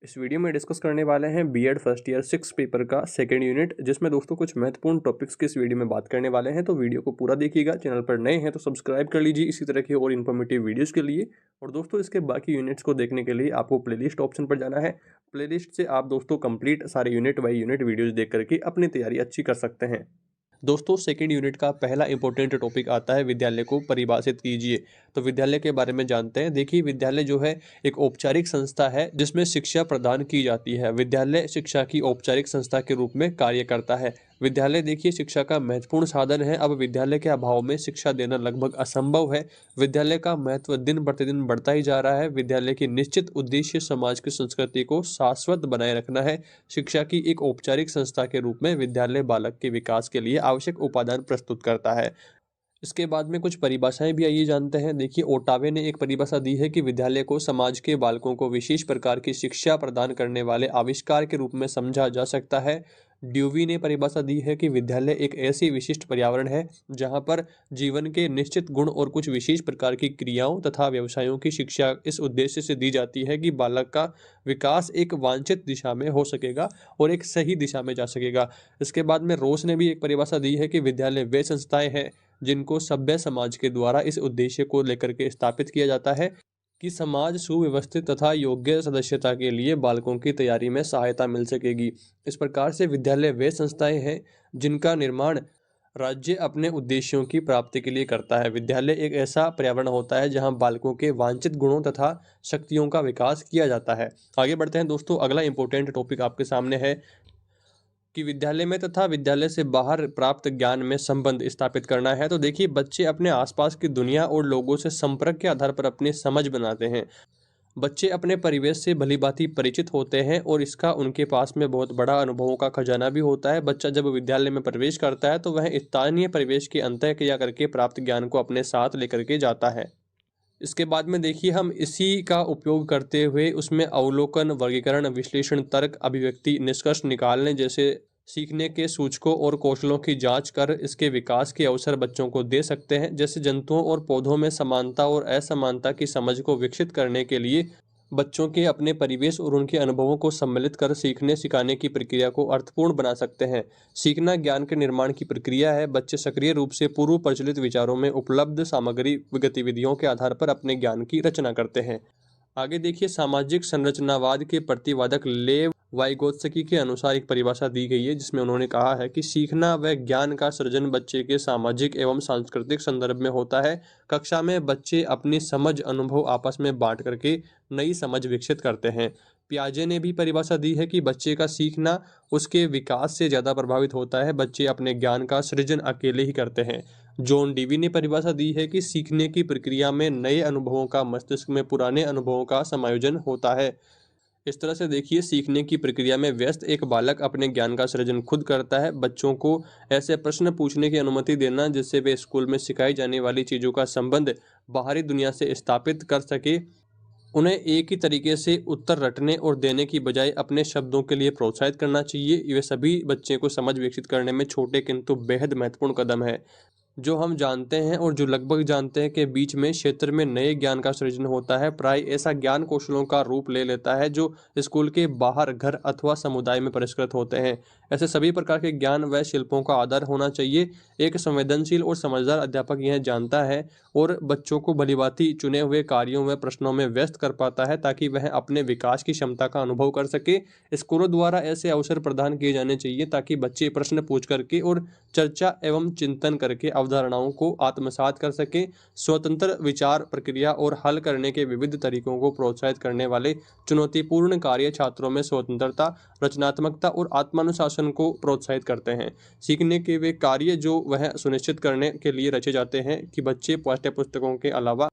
इस वीडियो में डिस्कस करने वाले हैं बीएड फर्स्ट ईयर 6 पेपर का सेकंड यूनिट, जिसमें दोस्तों कुछ महत्वपूर्ण टॉपिक्स की इस वीडियो में बात करने वाले हैं। तो वीडियो को पूरा देखिएगा। चैनल पर नए हैं तो सब्सक्राइब कर लीजिए इसी तरह के और इन्फॉर्मेटिव वीडियोस के लिए। और दोस्तों इसके बाकी यूनिट्स को देखने के लिए आपको प्लेलिस्ट ऑप्शन पर जाना है। प्लेलिस्ट से आप दोस्तों कंप्लीट सारे यूनिट बाई यूनिट वीडियोज़ देख करके अपनी तैयारी अच्छी कर सकते हैं। दोस्तों सेकेंड यूनिट का पहला इंपॉर्टेंट टॉपिक आता है विद्यालय को परिभाषित कीजिए। तो विद्यालय के बारे में जानते हैं। देखिए, विद्यालय जो है एक औपचारिक संस्था है जिसमें शिक्षा प्रदान की जाती है। विद्यालय शिक्षा की औपचारिक संस्था के रूप में कार्य करता है। विद्यालय देखिए शिक्षा का महत्वपूर्ण साधन है। अब विद्यालय के अभाव में शिक्षा देना लगभग असंभव है। विद्यालय का महत्व दिन प्रतिदिन बढ़ता ही जा रहा है। विद्यालय की निश्चित उद्देश्य समाज की संस्कृति को शाश्वत बनाए रखना है। शिक्षा की एक औपचारिक संस्था के रूप में विद्यालय बालक के विकास के लिए आवश्यक उपादान प्रस्तुत करता है। इसके बाद में कुछ परिभाषाएं भी आइए जानते हैं। देखिए, ओटावे ने एक परिभाषा दी है कि विद्यालय को समाज के बालकों को विशेष प्रकार की शिक्षा प्रदान करने वाले आविष्कार के रूप में समझा जा सकता है। ड्यूवी ने परिभाषा दी है कि विद्यालय एक ऐसी विशिष्ट पर्यावरण है जहां पर जीवन के निश्चित गुण और कुछ विशेष प्रकार की क्रियाओं तथा व्यवसायों की शिक्षा इस उद्देश्य से दी जाती है कि बालक का विकास एक वांछित दिशा में हो सकेगा और एक सही दिशा में जा सकेगा। इसके बाद में रोस ने भी एक परिभाषा दी है कि विद्यालय वे संस्थाएं हैं जिनको सभ्य समाज के द्वारा इस उद्देश्य को लेकर के स्थापित किया जाता है कि समाज सुव्यवस्थित तथा योग्य सदस्यता के लिए बालकों की तैयारी में सहायता मिल सकेगी। इस प्रकार से विद्यालय वे संस्थाएं हैं जिनका निर्माण राज्य अपने उद्देश्यों की प्राप्ति के लिए करता है। विद्यालय एक ऐसा पर्यावरण होता है जहां बालकों के वांछित गुणों तथा शक्तियों का विकास किया जाता है। आगे बढ़ते हैं दोस्तों। अगला इंपॉर्टेंट टॉपिक आपके सामने है कि विद्यालय में तथा विद्यालय से बाहर प्राप्त ज्ञान में संबंध स्थापित करना है। तो देखिए, बच्चे अपने आसपास की दुनिया और लोगों से संपर्क के आधार पर अपनी समझ बनाते हैं। बच्चे अपने परिवेश से भलीभांति परिचित होते हैं और इसका उनके पास में बहुत बड़ा अनुभवों का खजाना भी होता है। बच्चा जब विद्यालय में प्रवेश करता है तो वह स्थानीय परिवेश के अंतःक्रिया करके प्राप्त ज्ञान को अपने साथ लेकर के जाता है। इसके बाद में देखिए, हम इसी का उपयोग करते हुए उसमें अवलोकन, वर्गीकरण, विश्लेषण, तर्क, अभिव्यक्ति, निष्कर्ष निकालने जैसे सीखने के सूचकों और कौशलों की जांच कर इसके विकास के अवसर बच्चों को दे सकते हैं। जैसे जंतुओं और पौधों में समानता और असमानता की समझ को विकसित करने के लिए बच्चों के अपने परिवेश और उनके अनुभवों को सम्मिलित कर सीखने सिखाने की प्रक्रिया को अर्थपूर्ण बना सकते हैं। सीखना ज्ञान के निर्माण की प्रक्रिया है। बच्चे सक्रिय रूप से पूर्व प्रचलित विचारों में उपलब्ध सामग्री गतिविधियों के आधार पर अपने ज्ञान की रचना करते हैं। आगे देखिए, सामाजिक संरचनावाद के प्रतिवादक लेव वाइगोत्स्की के अनुसार एक परिभाषा दी गई है जिसमें उन्होंने कहा है कि सीखना व ज्ञान का सृजन बच्चे के सामाजिक एवं सांस्कृतिक संदर्भ में होता है। कक्षा में बच्चे अपनी समझ अनुभव आपस में बांट करके नई समझ विकसित करते हैं। पियाजे ने भी परिभाषा दी है कि बच्चे का सीखना उसके विकास से ज़्यादा प्रभावित होता है। बच्चे अपने ज्ञान का सृजन अकेले ही करते हैं। जॉन डीवी ने परिभाषा दी है कि सीखने की प्रक्रिया में नए अनुभवों का मस्तिष्क में पुराने अनुभवों का समायोजन होता है। इस तरह से देखिए, सीखने की प्रक्रिया में व्यस्त एक बालक अपने ज्ञान का सृजन खुद करता है। बच्चों को ऐसे प्रश्न पूछने की अनुमति देना जिससे वे स्कूल में सिखाई जाने वाली चीज़ों का संबंध बाहरी दुनिया से स्थापित कर सके। उन्हें एक ही तरीके से उत्तर रटने और देने की बजाय अपने शब्दों के लिए प्रोत्साहित करना चाहिए। ये सभी बच्चे को समझ विकसित करने में छोटे किंतु बेहद महत्वपूर्ण कदम है। जो हम जानते हैं और जो लगभग जानते हैं के बीच में क्षेत्र में नए ज्ञान का सृजन होता है। प्राय ऐसा ज्ञान कौशलों का रूप ले लेता है जो स्कूल के बाहर घर अथवा समुदाय में परिष्कृत होते हैं। ऐसे सभी प्रकार के ज्ञान व शिल्पों का आदर होना चाहिए। एक संवेदनशील और समझदार अध्यापक यह जानता है और बच्चों को भलीभांति चुने हुए कार्यों व प्रश्नों में व्यस्त कर पाता है ताकि वह अपने विकास की क्षमता का अनुभव कर सके। स्कूलों द्वारा ऐसे अवसर प्रदान किए जाने चाहिए ताकि बच्चे प्रश्न पूछ करके और चर्चा एवं चिंतन करके अवधारणाओं को आत्मसात कर सके। स्वतंत्र विचार प्रक्रिया और हल करने के विविध तरीकों को प्रोत्साहित करने वाले चुनौतीपूर्ण कार्य छात्रों में स्वतंत्रता, रचनात्मकता और आत्मानुशासन को प्रोत्साहित करते हैं। सीखने के वे कार्य जो वह सुनिश्चित करने के लिए रचे जाते हैं कि बच्चे पाठ्यपुस्तकों के अलावा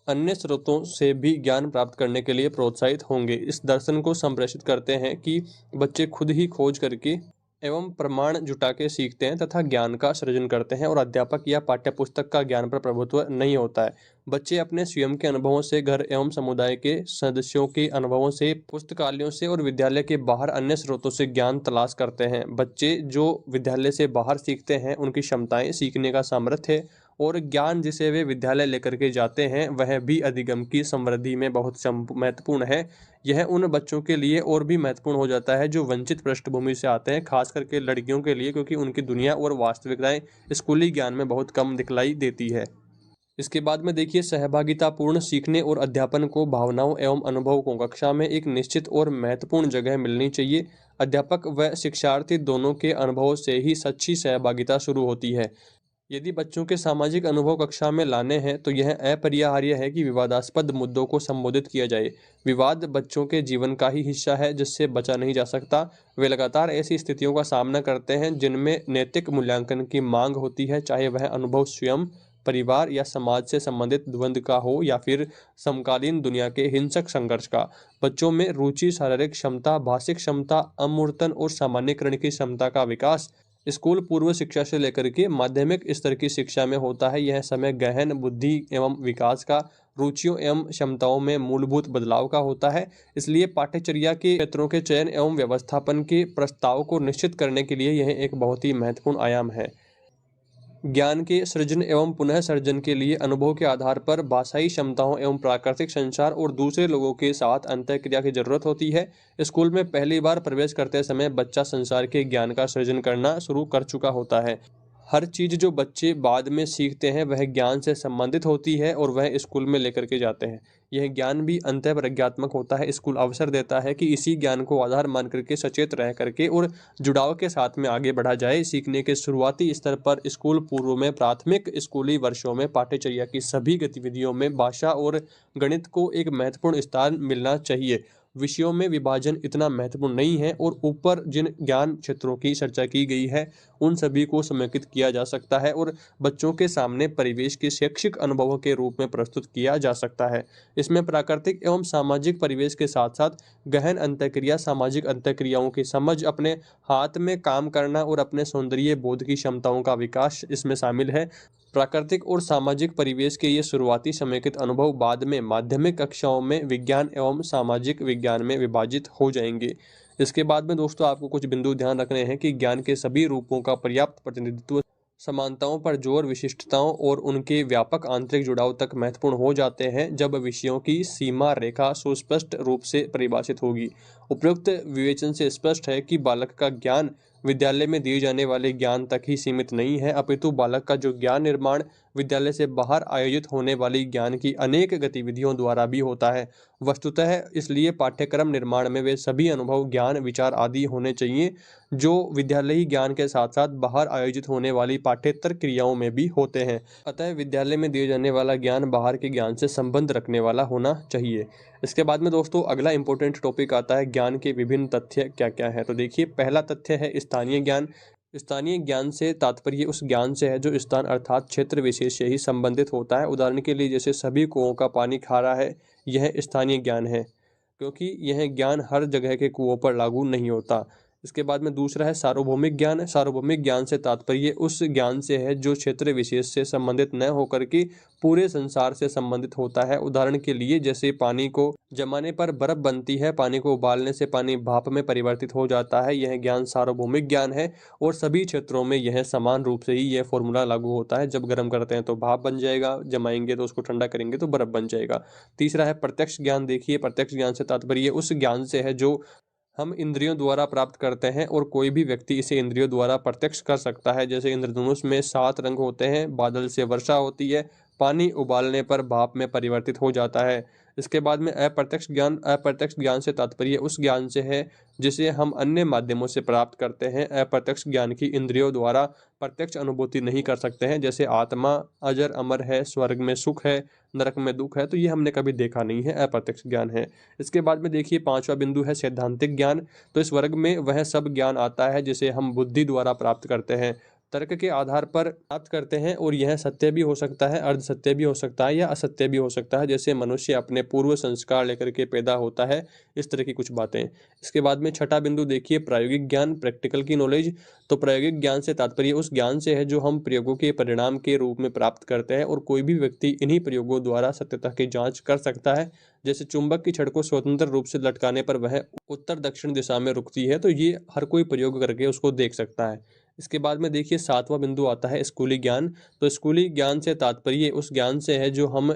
अन्य स्रोतों से भी ज्ञान प्राप्त करने के लिए प्रोत्साहित होंगे। इस दर्शन को संप्रेषित करते हैं कि बच्चे खुद ही खोज करके एवं प्रमाण जुटा के सीखते हैं तथा ज्ञान का सृजन करते हैं और अध्यापक या पाठ्यपुस्तक का ज्ञान पर प्रभुत्व नहीं होता है। बच्चे अपने स्वयं के अनुभवों से, घर एवं समुदाय के सदस्यों के अनुभवों से, पुस्तकालयों से और विद्यालय के बाहर अन्य स्रोतों से ज्ञान तलाश करते हैं। बच्चे जो विद्यालय से बाहर सीखते हैं उनकी क्षमताएं, सीखने का सामर्थ्य और ज्ञान जिसे वे विद्यालय लेकर के जाते हैं वह भी अधिगम की समृद्धि में बहुत महत्वपूर्ण है। यह उन बच्चों के लिए और भी महत्वपूर्ण हो जाता है जो वंचित पृष्ठभूमि से आते हैं, खास करके लड़कियों के लिए, क्योंकि उनकी दुनिया और वास्तविकताएं स्कूली ज्ञान में बहुत कम दिखलाई देती है। इसके बाद में देखिए, सहभागितापूर्ण सीखने और अध्यापन को भावनाओं एवं अनुभव को कक्षा में एक निश्चित और महत्वपूर्ण जगह मिलनी चाहिए। अध्यापक व शिक्षार्थी दोनों के अनुभव से ही सच्ची सहभागिता शुरू होती है। यदि बच्चों के सामाजिक अनुभव कक्षा में लाने हैं तो यह अपरिहार्य है कि विवादास्पद मुद्दों को संबोधित किया जाए। विवाद बच्चों के जीवन का ही हिस्सा है जिससे बचा नहीं जा सकता। वे लगातार ऐसी स्थितियों का सामना करते हैं जिनमें नैतिक मूल्यांकन की मांग होती है, चाहे वह अनुभव स्वयं, परिवार या समाज से संबंधित द्वंद्व का हो या फिर समकालीन दुनिया के हिंसक संघर्ष का। बच्चों में रुचि, शारीरिक क्षमता, भाषिक क्षमता, अमूर्तन और सामान्यकरण की क्षमता का विकास स्कूल पूर्व शिक्षा से लेकर के माध्यमिक स्तर की शिक्षा में होता है। यह समय गहन बुद्धि एवं विकास का, रुचियों एवं क्षमताओं में मूलभूत बदलाव का होता है। इसलिए पाठ्यचर्या के क्षेत्रों के चयन एवं व्यवस्थापन के प्रस्ताव को निश्चित करने के लिए यह एक बहुत ही महत्वपूर्ण आयाम है। ज्ञान के सृजन एवं पुनः सर्जन के लिए अनुभव के आधार पर भाषाई क्षमताओं एवं प्राकृतिक संचार और दूसरे लोगों के साथ अंतःक्रिया की जरूरत होती है। स्कूल में पहली बार प्रवेश करते समय बच्चा संसार के ज्ञान का सृजन करना शुरू कर चुका होता है। हर चीज जो बच्चे बाद में सीखते हैं वह ज्ञान से संबंधित होती है और वह स्कूल में लेकर के जाते हैं। यह ज्ञान भी अंतः प्रज्ञात्मक होता है। स्कूल अवसर देता है कि इसी ज्ञान को आधार मान करके सचेत रह करके और जुड़ाव के साथ में आगे बढ़ा जाए। सीखने के शुरुआती स्तर पर स्कूल पूर्व में प्राथमिक स्कूली वर्षों में पाठ्यचर्या की सभी गतिविधियों में भाषा और गणित को एक महत्वपूर्ण स्थान मिलना चाहिए। विषयों में विभाजन इतना महत्वपूर्ण नहीं है और ऊपर जिन ज्ञान क्षेत्रों की चर्चा की गई है उन सभी को समेकित किया जा सकता है और बच्चों के सामने परिवेश के शैक्षिक अनुभवों के रूप में प्रस्तुत किया जा सकता है। इसमें प्राकृतिक एवं सामाजिक परिवेश के साथ साथ गहन अंतःक्रिया, सामाजिक अंतःक्रियाओं की समझ, अपने हाथ में काम करना और अपने सौंदर्य बोध की क्षमताओं का विकास इसमें शामिल है। प्राकृतिक और सामाजिक परिवेश के ये शुरुआती समेकित अनुभव बाद में माध्यमिक कक्षाओं में विज्ञान एवं सामाजिक विज्ञान में विभाजित हो जाएंगे। इसके बाद में दोस्तों आपको कुछ बिंदु ध्यान रखने हैं कि ज्ञान के सभी रूपों का पर्याप्त प्रतिनिधित्व समानताओं पर जोर, विशिष्टताओं और उनके व्यापक आंतरिक जुड़ाव तक महत्वपूर्ण हो जाते हैं जब विषयों की सीमा रेखा सुस्पष्ट रूप से परिभाषित होगी। उपयुक्त विवेचन से स्पष्ट है कि बालक का ज्ञान विद्यालय में दिए जाने वाले ज्ञान तक ही सीमित नहीं है, अपितु बालक का जो ज्ञान निर्माण विद्यालय से बाहर आयोजित होने वाली ज्ञान की अनेक गतिविधियों द्वारा भी होता है। वस्तुतः इसलिए पाठ्यक्रम निर्माण में वे सभी अनुभव, ज्ञान, विचार आदि होने चाहिए जो विद्यालयी ज्ञान के साथ साथ बाहर आयोजित होने वाली पाठ्येतर क्रियाओं में भी होते हैं। अतः विद्यालय में दिए जाने वाला ज्ञान बाहर के ज्ञान से संबंध रखने वाला होना चाहिए। इसके बाद में दोस्तों अगला इंपॉर्टेंट टॉपिक आता है ज्ञान के विभिन्न तथ्य क्या क्या है। तो देखिए, पहला तथ्य है स्थानीय ज्ञान। स्थानीय ज्ञान से तात्पर्य उस ज्ञान से है जो स्थान अर्थात क्षेत्र विशेष से ही संबंधित होता है। उदाहरण के लिए जैसे सभी कुओं का पानी खारा है, यह स्थानीय ज्ञान है, क्योंकि यह ज्ञान हर जगह के कुओं पर लागू नहीं होता। इसके बाद में दूसरा है सार्वभौमिक ज्ञान। सार्वभौमिक ज्ञान से तात्पर्य उस ज्ञान से है जो क्षेत्र विशेष से संबंधित न होकर के पूरे संसार से संबंधित होता है। उदाहरण के लिए जैसे पानी को जमाने पर बर्फ बनती है, पानी को उबालने से पानी भाप में परिवर्तित हो जाता है, यह ज्ञान सार्वभौमिक ज्ञान है और सभी क्षेत्रों में यह समान रूप से ही यह फॉर्मूला लागू होता है। जब गर्म करते हैं तो भाप बन जाएगा, जमाएंगे तो उसको ठंडा करेंगे तो बर्फ बन जाएगा। तीसरा है प्रत्यक्ष ज्ञान। देखिए, प्रत्यक्ष ज्ञान से तात्पर्य उस ज्ञान से है जो हम इंद्रियों द्वारा प्राप्त करते हैं और कोई भी व्यक्ति इसे इंद्रियों द्वारा प्रत्यक्ष कर सकता है। जैसे इंद्रधनुष में 7 रंग होते हैं, बादल से वर्षा होती है, पानी उबालने पर भाप में परिवर्तित हो जाता है। इसके बाद में अप्रत्यक्ष ज्ञान। अप्रत्यक्ष ज्ञान से तात्पर्य उस ज्ञान से है जिसे हम अन्य माध्यमों से प्राप्त करते हैं। अप्रत्यक्ष ज्ञान की इंद्रियों द्वारा प्रत्यक्ष अनुभूति नहीं कर सकते हैं। जैसे आत्मा अजर अमर है, स्वर्ग में सुख है, नरक में दुख है, तो ये हमने कभी देखा नहीं है, अप्रत्यक्ष ज्ञान है। इसके बाद में देखिए, पांचवा बिंदु है सैद्धांतिक ज्ञान। तो इस वर्ग में वह सब ज्ञान आता है जिसे हम बुद्धि द्वारा प्राप्त करते हैं, तर्क के आधार पर प्राप्त करते हैं और यह सत्य भी हो सकता है, अर्ध सत्य भी हो सकता है या असत्य भी हो सकता है। जैसे मनुष्य अपने पूर्व संस्कार लेकर के पैदा होता है, इस तरह की कुछ बातें। इसके बाद में छठा बिंदु देखिए, प्रायोगिक ज्ञान, प्रैक्टिकल की नॉलेज। तो प्रायोगिक ज्ञान से तात्पर्य उस ज्ञान से है जो हम प्रयोगों के परिणाम के रूप में प्राप्त करते हैं और कोई भी व्यक्ति इन्हीं प्रयोगों द्वारा सत्यता की जांच कर सकता है। जैसे चुंबक की छड़ को स्वतंत्र रूप से लटकाने पर वह उत्तर दक्षिण दिशा में रुकती है, तो ये हर कोई प्रयोग करके उसको देख सकता है। इसके बाद में देखिए, सातवां बिंदु आता है स्कूली ज्ञान। तो स्कूली ज्ञान से तात्पर्य उस ज्ञान से है जो हम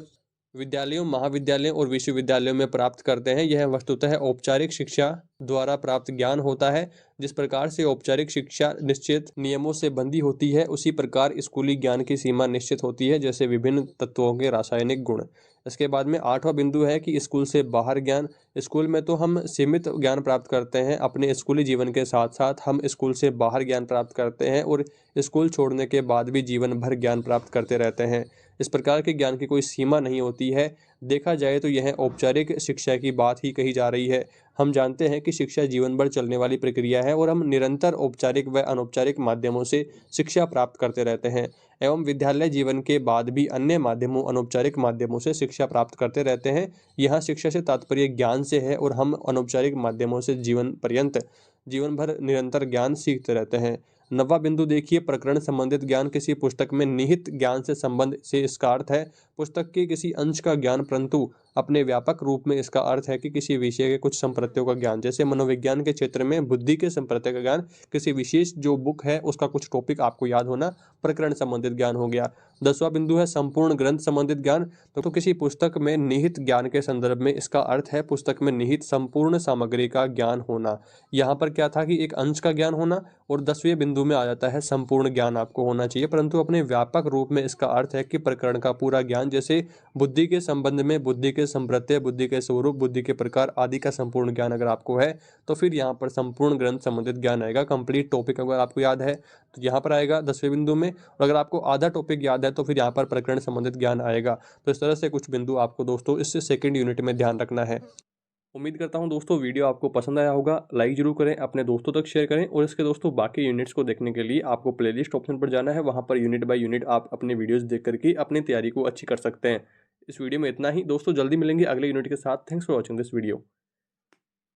विद्यालयों, महाविद्यालयों और विश्वविद्यालयों में प्राप्त करते हैं। यह वस्तुतः औपचारिक शिक्षा द्वारा प्राप्त ज्ञान होता है। जिस प्रकार से औपचारिक शिक्षा निश्चित नियमों से बंधी होती है, उसी प्रकार स्कूली ज्ञान की सीमा निश्चित होती है, जैसे विभिन्न तत्वों के रासायनिक गुण। इसके बाद में 8वां बिंदु है कि स्कूल से बाहर ज्ञान। स्कूल में तो हम सीमित ज्ञान प्राप्त करते हैं, अपने स्कूली जीवन के साथ साथ हम स्कूल से बाहर ज्ञान प्राप्त करते हैं और स्कूल छोड़ने के बाद भी जीवन भर ज्ञान प्राप्त करते रहते हैं। इस प्रकार के ज्ञान की कोई सीमा नहीं होती है। देखा जाए तो यह औपचारिक शिक्षा की बात ही कही जा रही है। हम जानते हैं कि शिक्षा जीवन भर चलने वाली प्रक्रिया है और हम निरंतर औपचारिक व अनौपचारिक माध्यमों से शिक्षा प्राप्त करते रहते हैं एवं विद्यालय जीवन के बाद भी अन्य माध्यमों, अनौपचारिक माध्यमों से शिक्षा प्राप्त करते रहते हैं। यहाँ शिक्षा से तात्पर्य ज्ञान से है और हम अनौपचारिक माध्यमों से जीवन भर निरंतर ज्ञान सीखते रहते हैं। 9वां बिंदु देखिए, प्रकरण संबंधित ज्ञान किसी पुस्तक में निहित ज्ञान से संबंध से इसका अर्थ है पुस्तक के किसी अंश का ज्ञान, परंतु अपने व्यापक रूप में इसका अर्थ है कि किसी विषय के कुछ संप्रत्यों का ज्ञान। जैसे मनोविज्ञान के क्षेत्र में बुद्धि के संप्रत्य का ज्ञान, किसी विशेष जो बुक है उसका कुछ टॉपिक आपको याद होना, प्रकरण संबंधित ज्ञान हो गया। 10वां बिंदु है संपूर्ण ग्रंथ संबंधित ज्ञान। तो किसी पुस्तक में निहित ज्ञान के संदर्भ में इसका अर्थ है पुस्तक में निहित संपूर्ण सामग्री का ज्ञान होना। यहाँ पर क्या था कि एक अंश का ज्ञान होना, और 10वें बिंदु में आ जाता है संपूर्ण ज्ञान आपको होना चाहिए, परंतु अपने व्यापक रूप में इसका अर्थ है कि प्रकरण का पूरा ज्ञान। जैसे बुद्धि के संबंध में बुद्धि के संप्रत्यय, बुद्धि के स्वरूप, बुद्धि के प्रकार आदि का संपूर्ण ज्ञान अगर आपको है तो फिर यहाँ पर संपूर्ण ग्रंथ संबंधित ज्ञान आएगा। कंप्लीट टॉपिक अगर आपको याद है तो यहाँ पर आएगा 10वें बिंदु में, और अगर आपको आधा टॉपिक याद है तो फिर यहाँ पर प्रकरण संबंधित ज्ञान आएगा। तो इस तरह से कुछ बिंदु आपको दोस्तों इस सेकंड यूनिट में ध्यान रखना है। उम्मीद करता हूं दोस्तों वीडियो आपको पसंद आया होगा। लाइक जरूर करें, अपने दोस्तों तक शेयर करें, और इसके दोस्तों बाकी यूनिट्स को देखने के लिए आपको प्लेलिस्ट ऑप्शन पर जाना है। वहां पर यूनिट बाय यूनिट आप अपने वीडियोस देख करके अपनी तैयारी को अच्छी कर सकते हैं। इस वीडियो में इतना ही दोस्तों, जल्दी मिलेंगे अगले यूनिट के साथ। Thanks for watching this video.